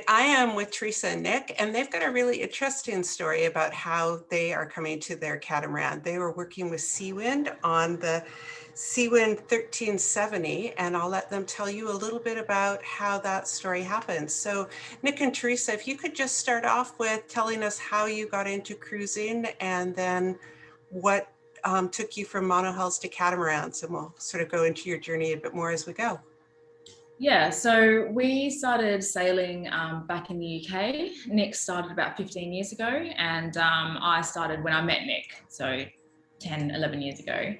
I am with Terysa and Nick, and they've got a really interesting story about how they are coming to their catamaran. They were working with Seawind on the Seawind 1370, and I'll let them tell you a little bit about how that story happened. So Nick and Terysa, if you could just start off with telling us how you got into cruising and then what took you from monohulls to catamarans, and we'll sort of go into your journey a bit more as we go. Yeah, so we started sailing back in the UK. Nick started about 15 years ago, and I started when I met Nick, so 10, 11 years ago.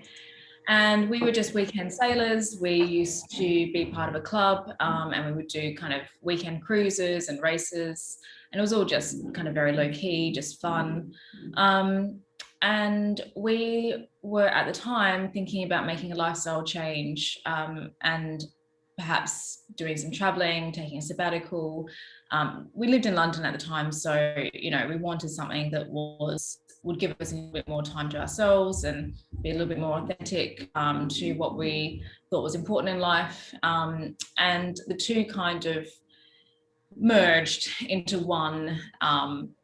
And we were just weekend sailors. We used to be part of a club, and we would do kind of weekend cruises and races, and it was all just kind of very low key, just fun. And we were at the time thinking about making a lifestyle change, and perhaps doing some traveling, taking a sabbatical. We lived in London at the time, so we wanted something that would give us a little bit more time to ourselves and be a little bit more authentic to what we thought was important in life. And the two kind of merged into one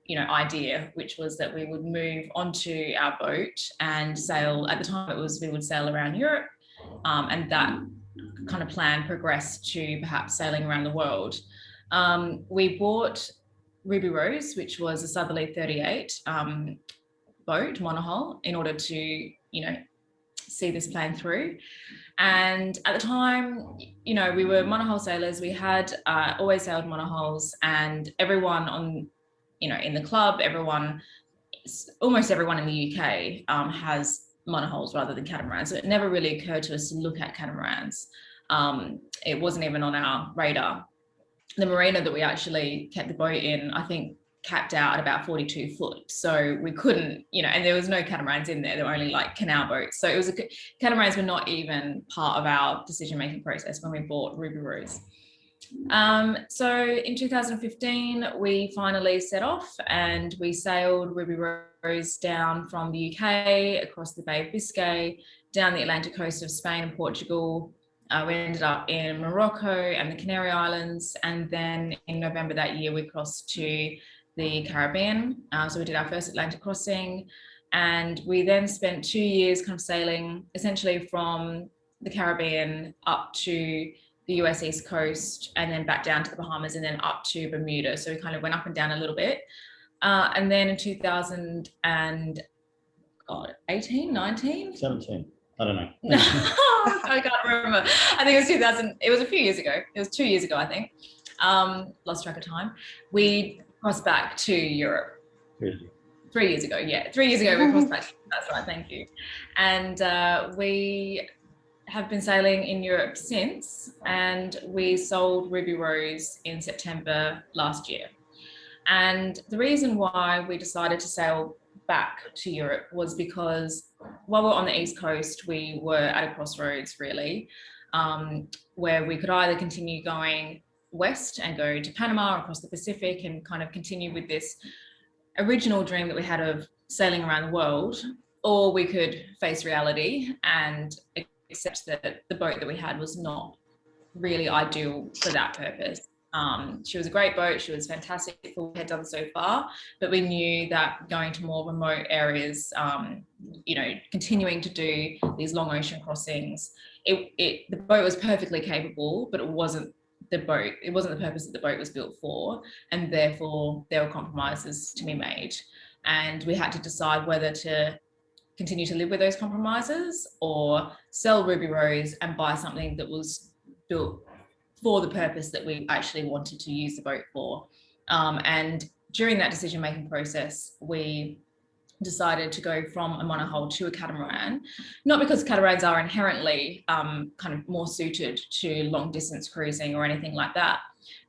idea, which was that we would move onto our boat and sail. At the time we would sail around Europe, and that kind of plan progressed to perhaps sailing around the world. We bought Ruby Rose, which was a southerly 38 boat, monohull, in order to, see this plan through. And at the time, we were monohull sailors. We had always sailed monohulls, and everyone in the club, almost everyone in the UK has monohulls rather than catamarans. So it never really occurred to us to look at catamarans. It wasn't even on our radar. The marina that we actually kept the boat in, I think, capped out at about 42 foot. So we couldn't, and there was no catamarans in there. There were only like canal boats. So catamarans were not even part of our decision-making process when we bought Ruby Rose. So in 2015, we finally set off and we sailed Ruby Rose down from the UK, across the Bay of Biscay, down the Atlantic coast of Spain and Portugal. We ended up in Morocco and the Canary Islands. And then in November that year, we crossed to the Caribbean. So we did our first Atlantic crossing. And we then spent 2 years kind of sailing essentially from the Caribbean up to the US East Coast, and then back down to the Bahamas, and then up to Bermuda. So we kind of went up and down a little bit. And then in 2018, 19? 17. I don't know. I can't remember. I think it was 2000. It was a few years ago. It was 2 years ago, I think. Lost track of time. We crossed back to Europe. 3 years ago, yeah. 3 years ago we crossed back. That's right, thank you. And we have been sailing in Europe since, and we sold Ruby Rose in September last year. And the reason why we decided to sail back to Europe was because while we were on the East Coast, we were at a crossroads really, where we could either continue going west and go to Panama or across the Pacific and kind of continue with this original dream that we had of sailing around the world, or we could face reality and accept that the boat that we had was not really ideal for that purpose. She was a great boat. She was fantastic for what we had done so far, but we knew that going to more remote areas, continuing to do these long ocean crossings, the boat was perfectly capable, but it wasn't the boat. It wasn't the purpose that the boat was built for, and therefore there were compromises to be made. And we had to decide whether to continue to live with those compromises or sell Ruby Rose and buy something that was built for the purpose that we actually wanted to use the boat for. And during that decision-making process, we decided to go from a monohull to a catamaran, not because catamarans are inherently kind of more suited to long distance cruising or anything like that,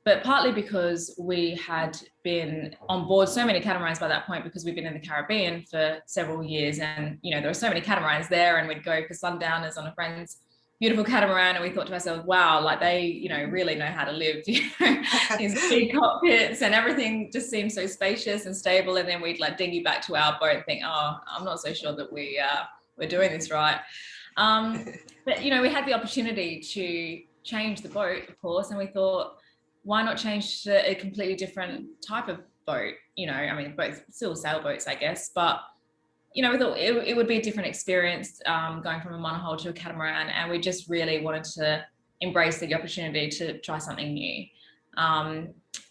but partly because we had been on board so many catamarans by that point, because we've been in the Caribbean for several years, and there were so many catamarans there, and we'd go for sundowners on a friend's beautiful catamaran, and we thought to ourselves, wow, like they really know how to live, these big cockpits and everything just seems so spacious and stable. And then we'd like dinghy back to our boat and think, oh, I'm not so sure that we're doing this right. But we had the opportunity to change the boat, of course, and we thought, why not change to a completely different type of boat? You know, I mean, both still sailboats, I guess, but you know, we thought it would be a different experience going from a monohull to a catamaran, and we just really wanted to embrace the opportunity to try something new.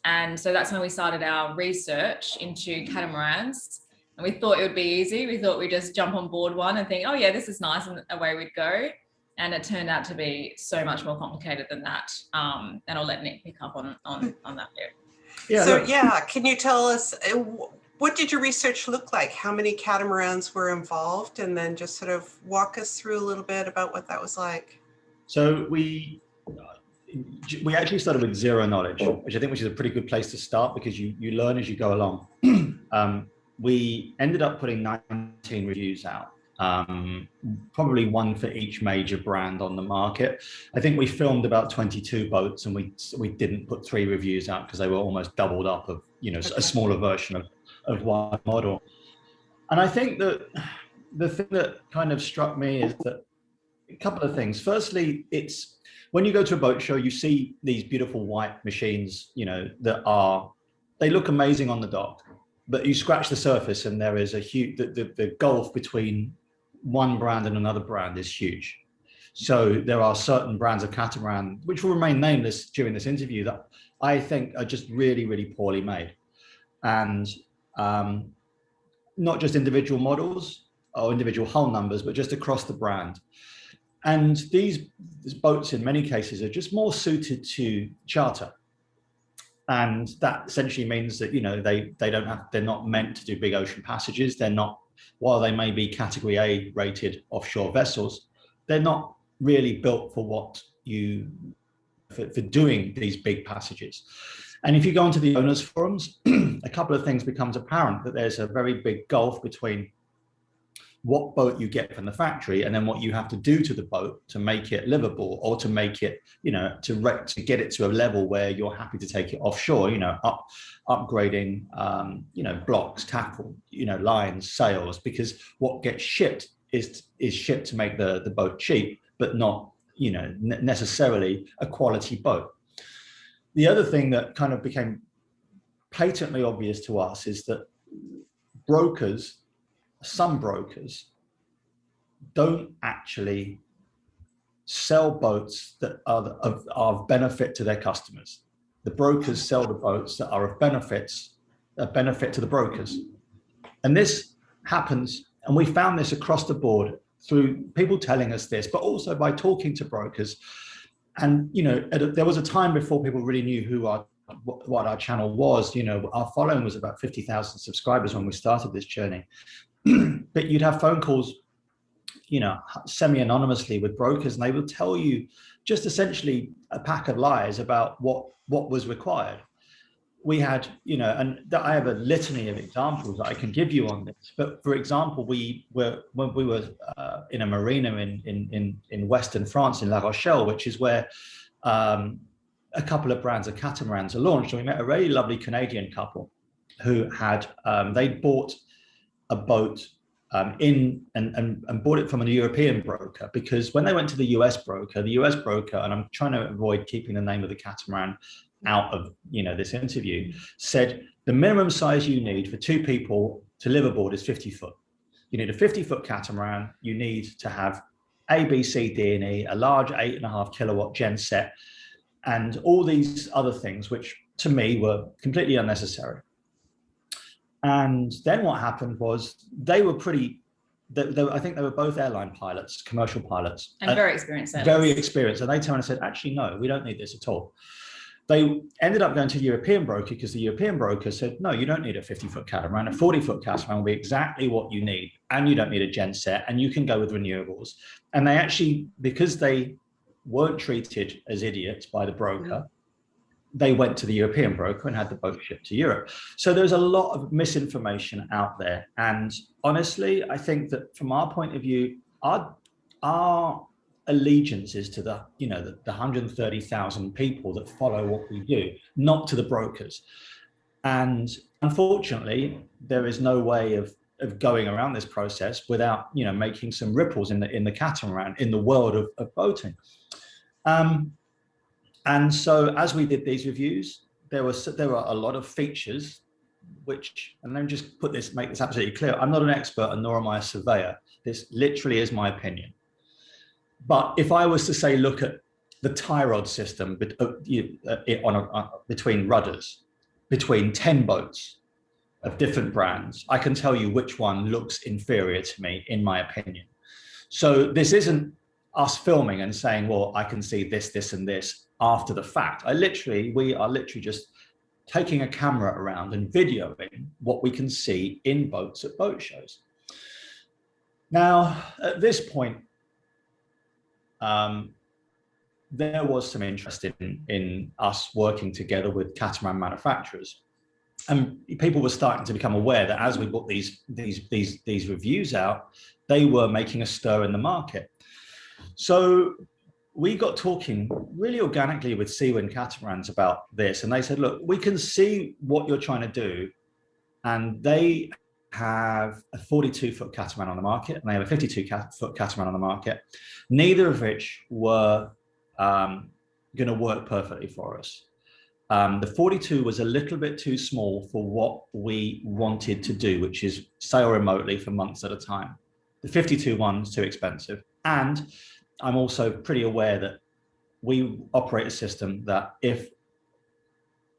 And so that's when we started our research into catamarans. And we thought it would be easy. We thought we'd just jump on board one and think, oh yeah, this is nice, and away we'd go. And it turned out to be so much more complicated than that. And I'll let Nick pick up on that bit. Yeah. So yeah, can you tell us, what did your research look like? How many catamarans were involved? And then just sort of walk us through a little bit about what that was like. So we actually started with zero knowledge, which is a pretty good place to start, because you learn as you go along. We ended up putting 19 reviews out, probably one for each major brand on the market. I think we filmed about 22 boats, and we didn't put 3 reviews out because they were almost doubled up of, you know, a smaller version of one model. And I think that the thing that kind of struck me is that a couple of things. Firstly, it's when you go to a boat show, you see these beautiful white machines, you know, they look amazing on the dock, but you scratch the surface and there is a huge, the gulf between one brand and another brand is huge. So there are certain brands of catamaran, which will remain nameless during this interview, that I think are just really, really poorly made. And not just individual models or individual hull numbers, but just across the brand. And these boats in many cases are just more suited to charter. And that essentially means that, you know, they're not meant to do big ocean passages. They're not, while they may be category A rated offshore vessels, they're not really built for for doing these big passages. And if you go onto the owners' forums, a couple of things becomes apparent, that there's a very big gulf between what boat you get from the factory and then what you have to do to the boat to make it livable, or to make it, you know, to get it to a level where you're happy to take it offshore, you know, upgrading, you know, blocks, tackle, you know, lines, sails, because what gets shipped is shipped to make the boat cheap, but not, you know, necessarily a quality boat. The other thing that kind of became patently obvious to us is that some brokers don't actually sell boats that are of benefit to their customers. The brokers sell the boats that are of benefit to the brokers. And this happens, and we found this across the board through people telling us this, but also by talking to brokers. And, you know, there was a time before people really knew what our channel was. You know, our following was about 50,000 subscribers when we started this journey. But you'd have phone calls, you know, semi-anonymously with brokers, and they would tell you just essentially a pack of lies about what was required. We had, you know, and I have a litany of examples that I can give you on this. But for example, when we were in a marina in Western France, in La Rochelle, which is where a couple of brands of catamarans are launched. And we met a really lovely Canadian couple who had, they'd bought a boat and bought it from a European broker, because when they went to the US broker, and I'm trying to avoid keeping the name of the catamaran out of, you know, this interview, said the minimum size you need for 2 people to live aboard is 50 foot. You need a 50-foot catamaran. You need to have A, B, C, D, and E, a large 8.5 kilowatt genset, and all these other things, which to me were completely unnecessary. And then what happened was they were I think they were both airline pilots, commercial pilots. And very experienced. Very experienced. And they turned and said, actually, no, we don't need this at all. They ended up going to a European broker, because the European broker said, no, you don't need a 50-foot catamaran. A 40-foot catamaran will be exactly what you need. And you don't need a genset, and you can go with renewables. And they actually, because they weren't treated as idiots by the broker, they went to the European broker and had the boat shipped to Europe. So there's a lot of misinformation out there. And honestly, I think that from our point of view, our allegiance is to the 130,000 people that follow what we do, not to the brokers. And unfortunately, there is no way of going around this process without, you know, making some ripples in the catamaran, in the world of boating. And so as we did these reviews, there were a lot of features which, and let me just make this absolutely clear. I'm not an expert and nor am I a surveyor. This literally is my opinion. But if I was to say, look at the tie rod system between rudders, between 10 boats of different brands, I can tell you which one looks inferior to me, in my opinion. So this isn't us filming and saying, well, I can see this, this, and this after the fact. We are literally just taking a camera around and videoing what we can see in boats at boat shows. Now, at this point, there was some interest in us working together with catamaran manufacturers. And people were starting to become aware that as we put these reviews out, they were making a stir in the market. So we got talking really organically with Seawind catamarans about this, and they said, look, we can see what you're trying to do. And they have a 42-foot catamaran on the market, and they have a 52-foot catamaran on the market, neither of which were going to work perfectly for us. The 42 was a little bit too small for what we wanted to do, which is sail remotely for months at a time. The 52 one's too expensive. And I'm also pretty aware that we operate a system that if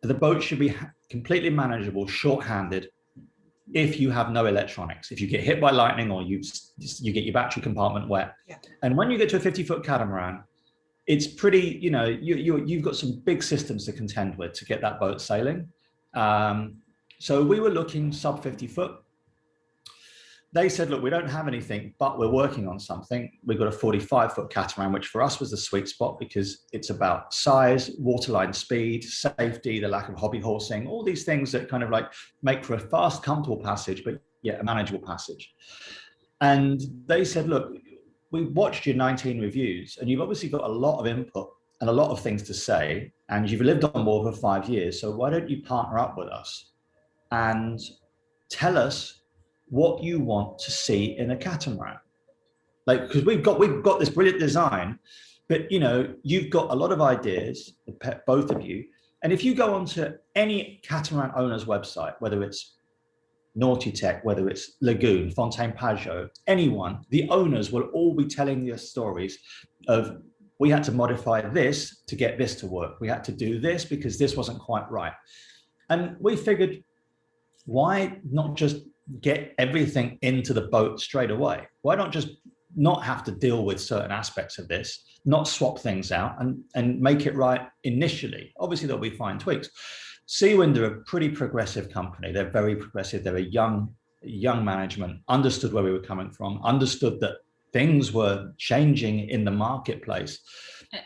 the boat should be completely manageable, short-handed, if you have no electronics, if you get hit by lightning or you get your battery compartment wet. Yeah. And when you get to a 50-foot catamaran, it's pretty, you've got some big systems to contend with to get that boat sailing. So we were looking sub 50 foot. They said, look, we don't have anything, but we're working on something. We've got a 45-foot catamaran, which for us was the sweet spot because it's about size, waterline speed, safety, the lack of hobby horsing, all these things that kind of like make for a fast, comfortable passage, but yet a manageable passage. And they said, look, we watched your 19 reviews and you've obviously got a lot of input and a lot of things to say, and you've lived on board for 5 years. So why don't you partner up with us and tell us what you want to see in a catamaran? Like, because we've got this brilliant design, but you've got a lot of ideas, both of you. And if you go onto any catamaran owner's website, whether it's Naughty Tech, whether it's Lagoon, Fontaine Pajot, anyone, the owners will all be telling you stories of, we had to modify this to get this to work. We had to do this because this wasn't quite right. And we figured, why not just get everything into the boat straight away? Why not just not have to deal with certain aspects of this, not swap things out and make it right initially? Obviously, there'll be fine tweaks. Seawind are a pretty progressive company. They're very progressive. They're a young management, understood where we were coming from, understood that things were changing in the marketplace.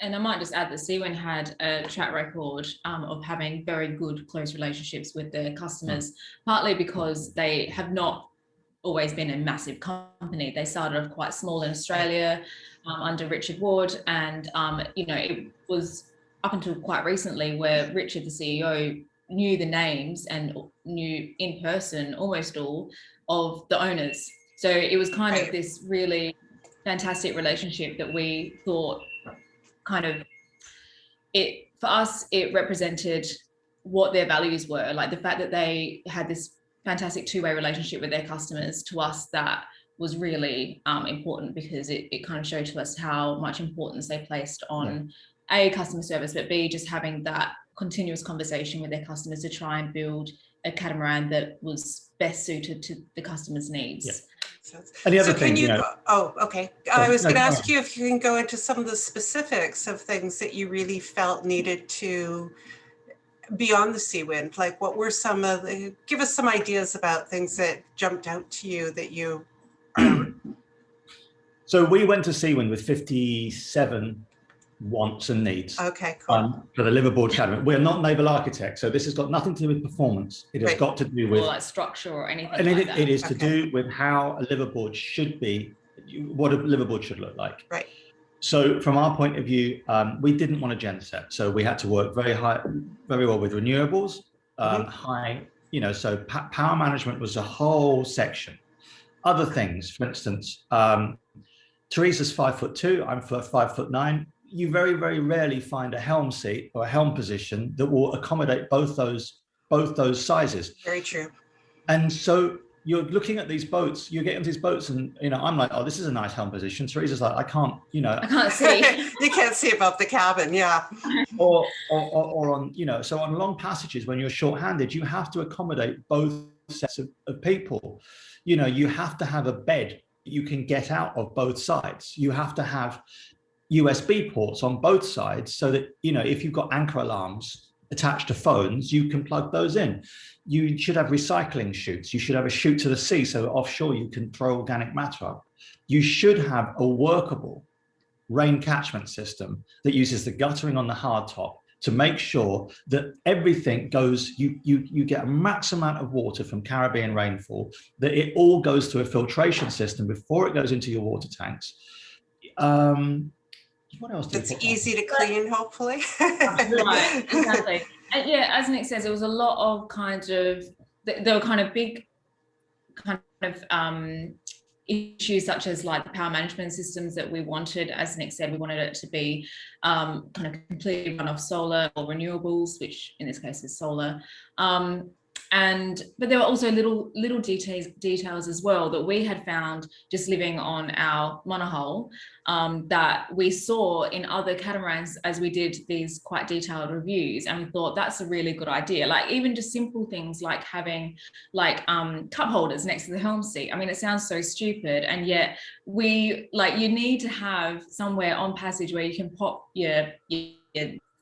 And I might just add that Seawind had a track record of having very good, close relationships with their customers, partly because they have not always been a massive company. They started off quite small in Australia under Richard Ward, and it was up until quite recently where Richard, the CEO, knew the names and knew in person almost all of the owners. So it was kind of this really fantastic relationship that we thought for us, it represented what their values were. Like the fact that they had this fantastic two-way relationship with their customers, to us, that was really important, because it kind of showed to us how much importance they placed on A, customer service, but B, just having that continuous conversation with their customers to try and build a catamaran that was best suited to the customer's needs. Yeah. And the other thing, okay. I was going to ask you if you can go into some of the specifics of things that you really felt needed to be on the Seawind. Like, what were give us some ideas about things that jumped out to you that you. So we went to Seawind with 57 wants and needs. Okay, cool. For the liveaboard catamaran. We're not naval architects, so this has got nothing to do with performance. It has got to do with, or like structure or anything. And it is to do with how a liveaboard should be, what a liveaboard should look like. Right. So from our point of view, we didn't want a genset, so we had to work very well with renewables, so power management was a whole section. Other things, for instance, Terysa's 5'2", I'm 5'9". you very, very rarely find a helm seat or a helm position that will accommodate both those sizes. Very true. And so you're looking at these boats, you get into these boats, and I'm like, oh, this is a nice helm position. Teresa's like, I can't see. You can't see above the cabin, yeah. or on, so on long passages when you're short-handed, you have to accommodate both sets of people. You have to have a bed you can get out of both sides. You have to have USB ports on both sides so that, if you've got anchor alarms attached to phones, you can plug those in. You should have recycling chutes. You should have a chute to the sea so that offshore you can throw organic matter up. You should have a workable rain catchment system that uses the guttering on the hardtop to make sure that everything goes, you get a max amount of water from Caribbean rainfall, that it all goes through a filtration system before it goes into your water tanks. What else? It's easy to clean, hopefully. Right, exactly. And yeah, as Nick says, it was a lot of there were kind of big issues such as like the power management systems that we wanted. As Nick said, we wanted it to be kind of completely run off solar or renewables, which in this case is solar. But there were also little details as well that we had found just living on our monohull that we saw in other catamarans as we did these quite detailed reviews, and we thought that's a really good idea. Like even just simple things like having cup holders next to the helm seat. I mean, it sounds so stupid, and yet you need to have somewhere on passage where you can pop your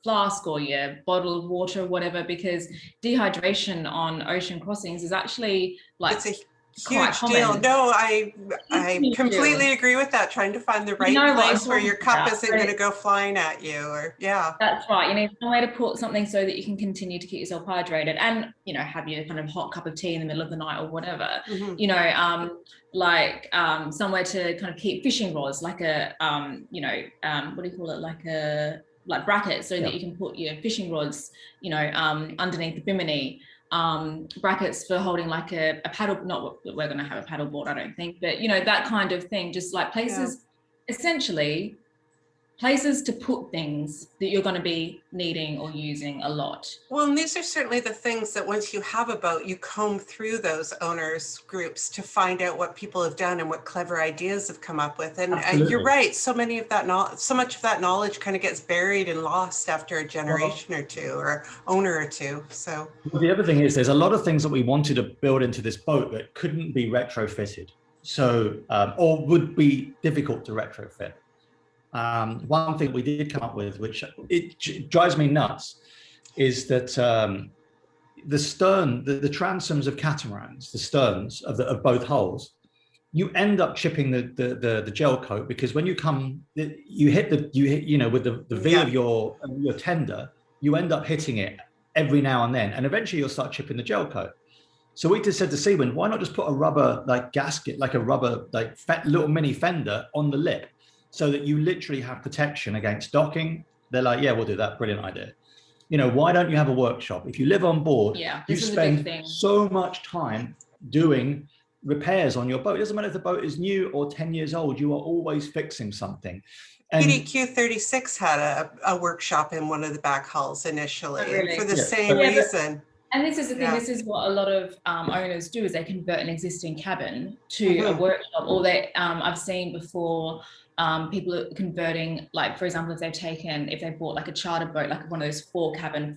flask or your bottle of water or whatever, because dehydration on ocean crossings is actually it's a huge deal. No, I completely agree with that. Trying to find the right place where your cup isn't going to go flying at you, or that's right. You need somewhere to put something so that you can continue to keep yourself hydrated, and have your kind of hot cup of tea in the middle of the night or whatever. Mm-hmm. Somewhere to kind of keep fishing rods, like a what do you call it, like brackets, so that you can put your fishing rods, underneath the bimini, brackets for holding like a paddle. Not that we're going to have a paddle board, I don't think, but that kind of thing. Just like places, essentially places to put things that you're going to be needing or using a lot. Well, and these are certainly the things that once you have a boat, you comb through those owners groups to find out what people have done and what clever ideas have come up with. And you're right, so much of that knowledge kind of gets buried and lost after a generation or two, or owner or two. So the other thing is, there's a lot of things that we wanted to build into this boat that couldn't be retrofitted, so or would be difficult to retrofit. One thing we did come up with, which it drives me nuts, is that the stern, the transoms of catamarans, the sterns of both hulls, you end up chipping the gel coat, because when you hit with the V of your tender, you end up hitting it every now and then, and eventually you'll start chipping the gel coat. So we just said to Seawind, why not just put a rubber gasket, like a rubber little mini fender on the lip, so that you literally have protection against docking. They're like, yeah, we'll do that. Brilliant idea. Why don't you have a workshop? If you live on board, you spend so much time doing repairs on your boat. It doesn't matter if the boat is new or 10 years old, you are always fixing something. And PDQ 36 had a workshop in one of the back hulls initially, for the same reason. And this is the thing, this is what a lot of owners do, is they convert an existing cabin to a workshop, or I've seen before, people are converting, like, for example, if they've bought like a charter boat, like one of those 4-cabin,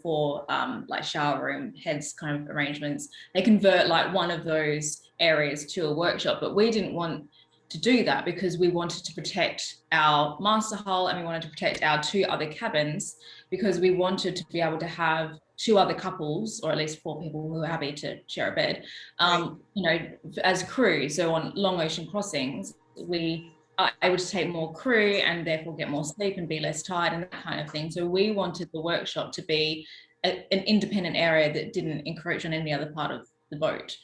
like shower room heads kind of arrangements, they convert like one of those areas to a workshop. But we didn't want to do that, because we wanted to protect our master hull, and we wanted to protect our 2 other cabins, because we wanted to be able to have 2 other couples, or at least 4 people who are happy to share a bed, as crew. So on long ocean crossings, we are able to take more crew and therefore get more sleep and be less tired and that kind of thing. So we wanted the workshop to be an independent area that didn't encroach on any other part of the boat.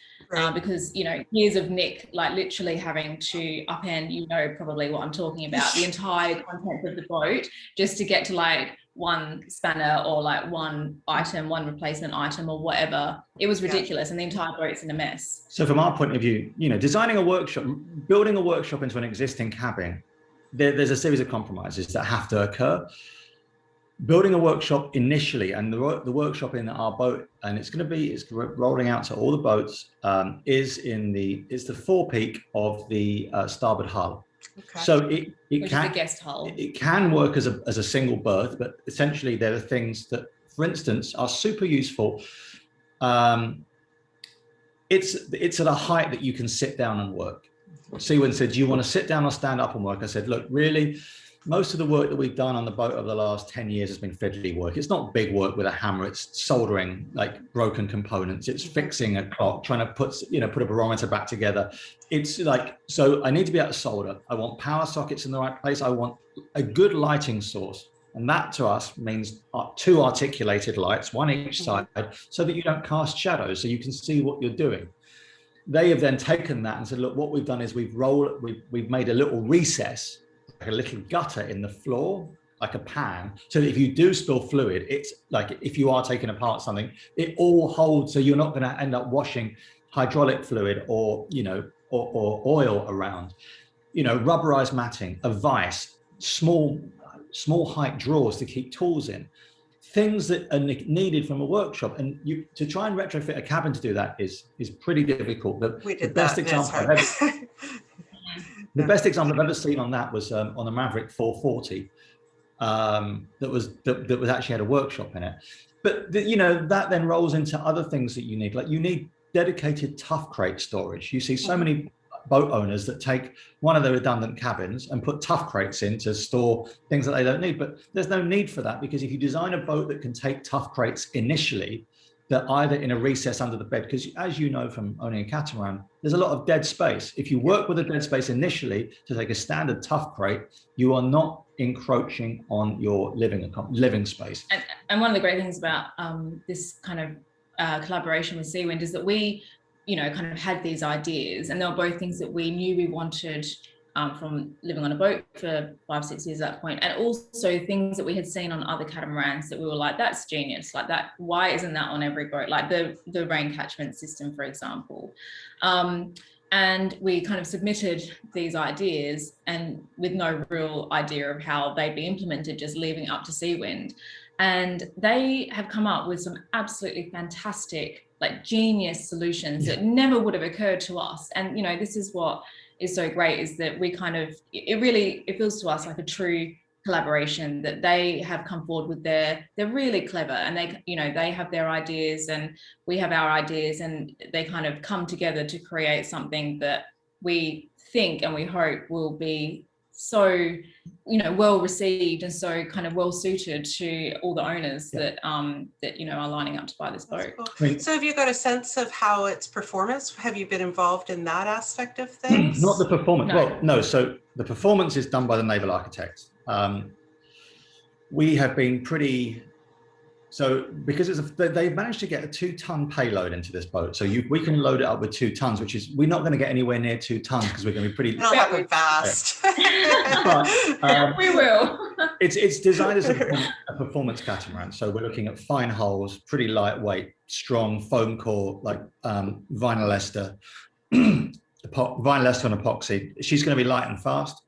Because years of Nick literally having to upend, probably what I'm talking about, the entire contents of the boat just to get to one spanner or one replacement item or whatever. It was ridiculous, and the entire boat's in a mess. So from our point of view, designing a workshop, building a workshop into an existing cabin there's a series of compromises that have to occur. Building a workshop initially, and the workshop in our boat, and it's rolling out to all the boats, is the forepeak of the starboard hull. Okay. So it Which is the guest hull. It can work as a single berth, but essentially there are things that, for instance, are super useful. It's at a height that you can sit down and work. Seawind said, do you want to sit down or stand up and work? I said, look, really, most of the work that we've done on the boat over the last 10 years has been fiddly work. It's not big work with a hammer. It's soldering like broken components. It's fixing a clock, trying to put a barometer back together. It's like, so I need to be able to solder. I want power sockets in the right place. I want a good lighting source. And that to us means 2 articulated lights, 1 each side, so that you don't cast shadows, so you can see what you're doing. They have then taken that and said, look, what we've done is we've made a little recess, like a little gutter in the floor, like a pan, so that if you do spill fluid, it's like if you are taking apart something, it all holds, so you're not going to end up washing hydraulic fluid or or oil around. Rubberized matting, a vise, small height drawers to keep tools in, things that are needed from a workshop. And to try and retrofit a cabin to do that is pretty difficult. The best example I've ever seen on that was on the Maverick 440 that was actually had a workshop in it. But that then rolls into other things that you need. Like you need dedicated tough crate storage. You see so many boat owners that take one of the redundant cabins and put tough crates in to store things that they don't need. But there's no need for that, because if you design a boat that can take tough crates initially, they're either in a recess under the bed, because as you know from owning a catamaran, there's a lot of dead space. If you work with a dead space initially to take a standard tough crate, you are not encroaching on your living space. And one of the great things about this kind of collaboration with Seawind is that we kind of had these ideas, and they were both things that we knew we wanted from living on a boat for 5-6 years at that point, and also things that we had seen on other catamarans that we were like, that's genius, like that, why isn't that on every boat, like the rain catchment system, for example. And we kind of submitted these ideas, and with no real idea of how they'd be implemented, just leaving it up to Seawind. And they have come up with some absolutely fantastic, like genius solutions that never would have occurred to us. And this is what is so great, is that we kind of, it feels to us like a true collaboration, that they have come forward with they're really clever, and they have their ideas and we have our ideas, and they kind of come together to create something that we think and we hope will be so well received and so kind of well suited to all the owners that are lining up to buy this boat. Cool. So have you got a sense of how its performance, have you been involved in that aspect of things? Not the performance. No. Well, no. So the performance is done by the naval architects. We have been because they've managed to get a 2-ton payload into this boat. So we can load it up with 2 tons, which is, we're not going to get anywhere near 2 tons because we're going to be pretty. Not that fast. But, we will. It's designed as a performance catamaran. So we're looking at fine hulls, pretty lightweight, strong foam core, like vinyl ester, vinyl ester and epoxy. She's going to be light and fast.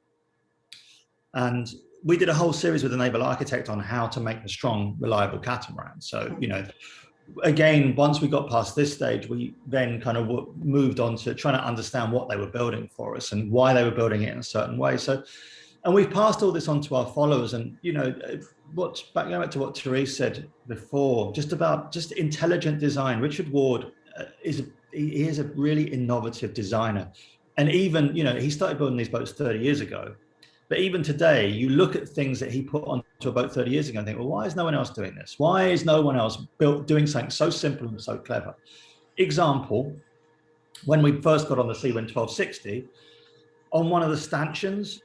And we did a whole series with the naval architect on how to make a strong, reliable catamaran. So, again, once we got past this stage, we then kind of moved on to trying to understand what they were building for us and why they were building it in a certain way. So, and we've passed all this on to our followers. And, going back to what Terysa said before, just intelligent design. Richard Ward is a really innovative designer. And even, he started building these boats 30 years ago. But even today, you look at things that he put onto a boat 30 years ago and think, well, why is no one else doing this? Why is no one else doing something so simple and so clever? Example, when we first got on the Seawind 1260, on one of the stanchions,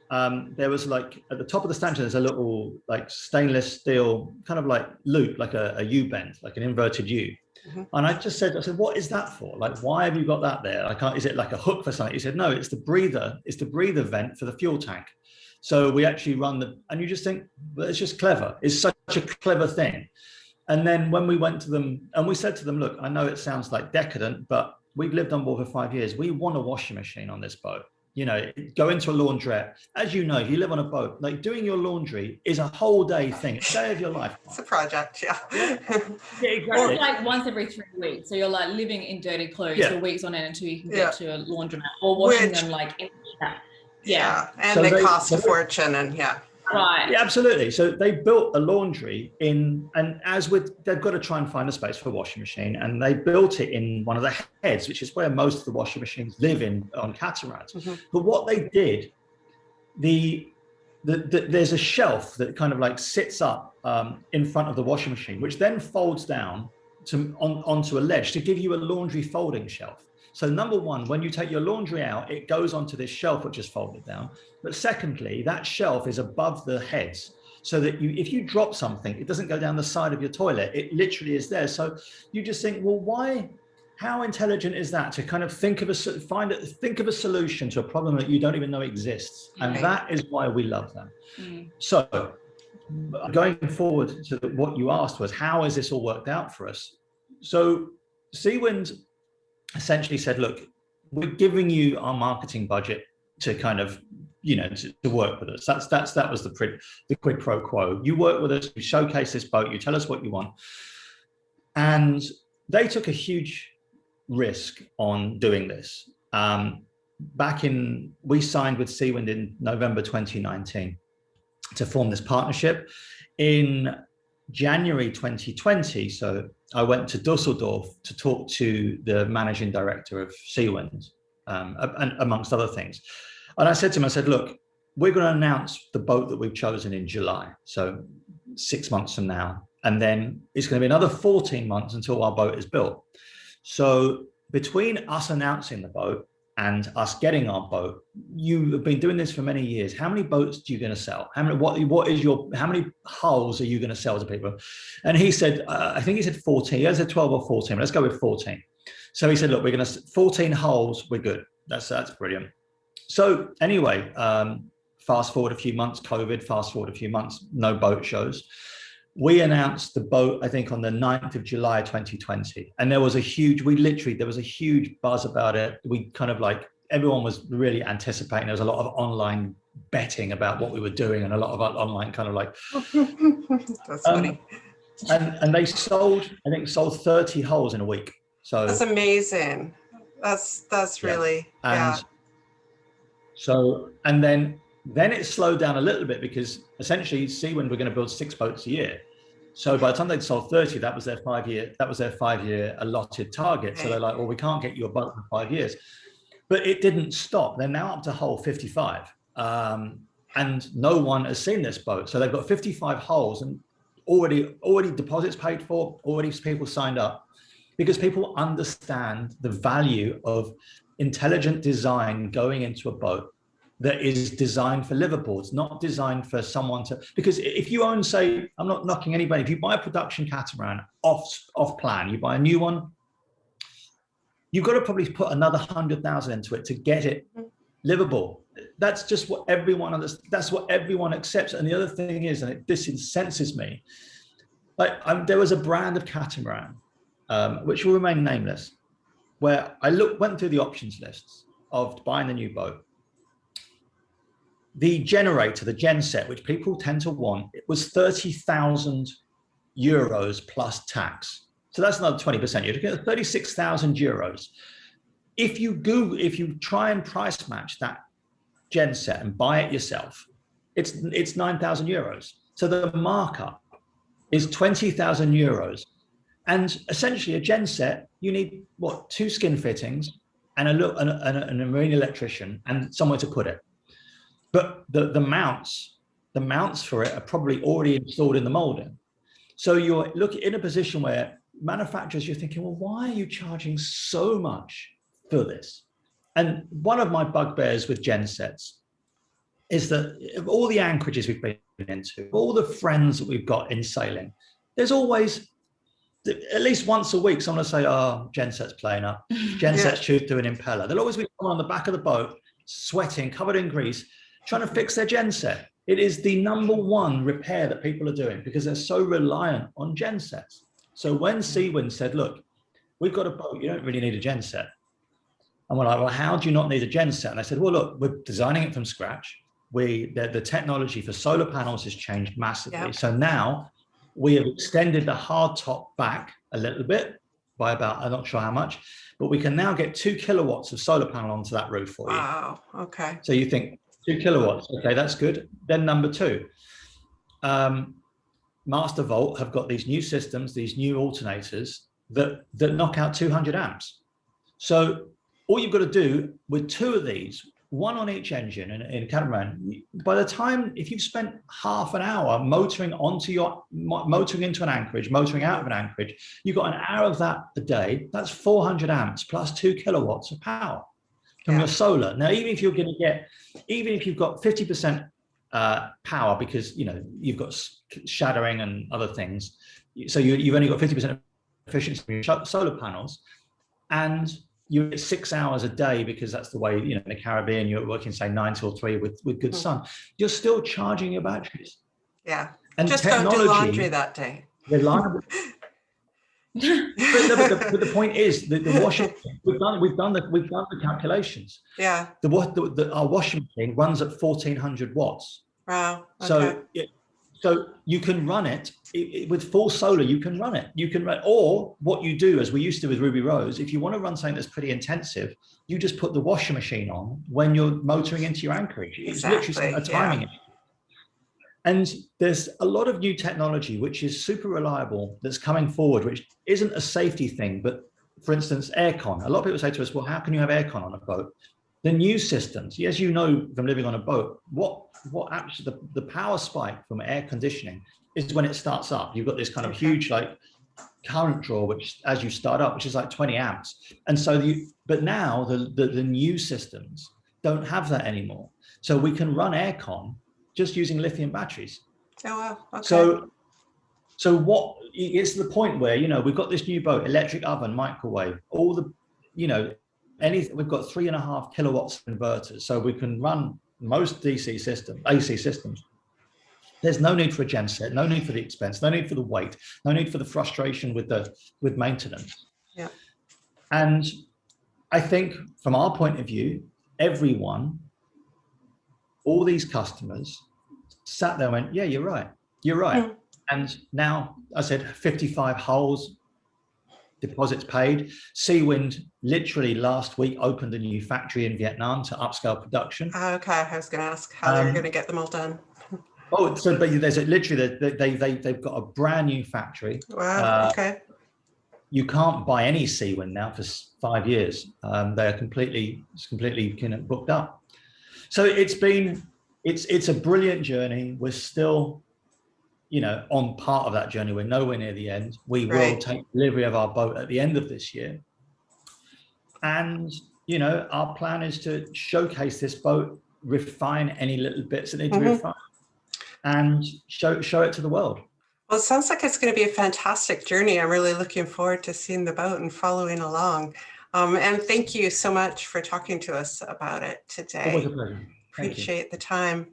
there was like, at the top of the stanchion, there's a little like stainless steel kind of like loop, like a U-bend, like an inverted U. Mm-hmm. And I said, what is that for? Like, why have you got that there? Is it like a hook for something? He said, no, it's the breather vent for the fuel tank. So we actually run and you just think, well, it's just clever. It's such a clever thing. And then when we went to them and we said to them, look, I know it sounds like decadent, but we've lived on board for 5 years. We want a washing machine on this boat. You know, go into a laundrette. As you know, if you live on a boat, like doing your laundry is a whole day thing. It's a day of your life. It's a project, yeah. Yeah, exactly. Or like once every 3 weeks. So you're like living in dirty clothes for weeks on end until you can get to a laundromat, or washing them like in yeah. And so they cost a fortune, and right. Yeah, absolutely. So they built a laundry in, and they've got to try and find a space for a washing machine, and they built it in one of the heads, which is where most of the washing machines live on catamarans. But what they did, there's a shelf that kind of like sits up in front of the washing machine, which then folds down onto a ledge to give you a laundry folding shelf. So number one, when you take your laundry out, it goes onto this shelf, which is folded down. But secondly, that shelf is above the heads, so that if you drop something, it doesn't go down the side of your toilet. It literally is there. So you just think, well, how intelligent is that to kind of think of a solution to a problem that you don't even know exists? And that is why we love them. So going forward to what you asked was, how has this all worked out for us? So Seawind essentially said, look, we're giving you our marketing budget to kind of, to work with us. That was the quid pro quo. You work with us, you showcase this boat, you tell us what you want. And they took a huge risk on doing this. We signed with Seawind in November 2019 to form this partnership. In January 2020, so I went to Dusseldorf to talk to the managing director of Seawind, and amongst other things. And I said to him, I said, look, we're going to announce the boat that we've chosen in July, so 6 months from now. And then it's going to be another 14 months until our boat is built. So between us announcing the boat and us getting our boat, you have been doing this for many years. How many boats are you going to sell? How many hulls are you going to sell to people? And he said, I think he said 14. He said 12 or 14. Let's go with 14. So he said, look, we're going to 14 hulls. We're good. That's brilliant. So anyway, fast forward a few months, COVID, fast forward a few months, no boat shows. We announced the boat, I think, on the 9th of July, 2020. And there was a huge buzz about it. We kind of like, everyone was really anticipating. There was a lot of online betting about what we were doing, and a lot of online kind of like. That's funny. And they sold 30 hulls in a week. So that's amazing. That's really, So, and then it slowed down a little bit, because essentially Seawind were going to build 6 boats a year. So by the time they'd sold 30, that was their 5-year allotted target. So they're like, well, we can't get you a boat for 5 years. But it didn't stop. They're now up to hull 55. And no one has seen this boat. So they've got 55 hulls, and already deposits paid for, already people signed up, because people understand the value of intelligent design going into a boat that is designed for liveaboards, not designed for someone to, because if you own, say, I'm not knocking anybody, if you buy a production catamaran off plan, you buy a new one, you've got to probably put another 100,000 into it to get it livable. That's just what everyone that's what everyone accepts. And the other thing is, and this incenses me, like there was a brand of catamaran, which will remain nameless, where I went through the options lists of buying the new boat. The generator, the genset, which people tend to want, it was 30,000 euros plus tax. So that's another 20%. You're looking at 36,000 euros. If you try and price match that genset and buy it yourself, it's 9,000 euros. So the markup is 20,000 euros. And essentially a genset, you need what, 2 skin fittings and a marine electrician and somewhere to put it. But the mounts for it are probably already installed in the molding. So you're in a position where manufacturers, you're thinking, well, why are you charging so much for this? And one of my bugbears with gensets is that of all the anchorages we've been into, all the friends that we've got in sailing, there's always, at least once a week, someone will say, oh, genset's playing up. Genset's chewed through an impeller. There'll always be someone on the back of the boat, sweating, covered in grease, trying to fix their genset. It is the #1 repair that people are doing because they're so reliant on gensets. So when Seawind said, look, we've got a boat, you don't really need a genset. And we're like, well, how do you not need a genset? And I said, well, look, we're designing it from scratch. The technology for solar panels has changed massively. Yep. So now we have extended the hard top back a little bit by about, I'm not sure how much, but we can now get 2 kilowatts of solar panel onto that roof for you. Wow. Okay. So you think 2 kilowatts, okay, that's good. Then number 2, Mastervolt have got these new systems, these new alternators that knock out 200 amps. So all you've got to do with 2 of these, one on each engine in a catamaran, by the time, if you've spent half an hour motoring into an anchorage, motoring out of an anchorage, you've got an hour of that a day. That's 400 amps plus 2 kilowatts of power from your solar. Now, even if you've got 50% power, because you've got shadowing and other things, so you've only got 50% efficiency from your solar panels, and you get 6 hours a day, because that's the way, in the Caribbean, you're working, say, 9 till 3 with good sun. You're still charging your batteries. Yeah. And just technology, don't do laundry that day. Reliable. but the point is that the washing, we've done the calculations. Yeah. Our washing machine runs at 1400 watts. Wow. Okay. So you can run it with full solar. You can run it. Or what you do, as we used to with Ruby Rose, if you want to run something that's pretty intensive, you just put the washing machine on when you're motoring into your anchorage. It's literally a timing issue. And there's a lot of new technology which is super reliable that's coming forward, which isn't a safety thing, but for instance, aircon. A lot of people say to us, well, how can you have aircon on a boat? The new systems, as you know from living on a boat, what actually the power spike from air conditioning is when it starts up. You've got this kind of huge current draw, which as you start up, which is like 20 amps. And so but now the new systems don't have that anymore. So we can run aircon just using lithium batteries. Oh, wow. Okay. So what it's the point where, we've got this new boat, electric oven, microwave, all the, anything. We've got 3.5 kilowatts inverters, so we can run most AC systems. There's no need for a genset, no need for the expense, no need for the weight, no need for the frustration with maintenance. Yeah. And I think from our point of view, all these customers sat there and went, yeah, you're right. Mm. And now, I said 55 hulls, deposits paid. Seawind literally last week opened a new factory in Vietnam to upscale production. Okay, I was going to ask how they're going to get them all done. But there's they've got a brand new factory. Wow. Okay. You can't buy any Seawind now for 5 years. They are completely booked up. So it's a brilliant journey. We're still, on part of that journey. We're nowhere near the end. We will take delivery of our boat at the end of this year. And, our plan is to showcase this boat, refine any little bits that need to be refined, and show it to the world. Well, it sounds like it's going to be a fantastic journey. I'm really looking forward to seeing the boat and following along. And thank you so much for talking to us about it today. Always a pleasure. Appreciate the time.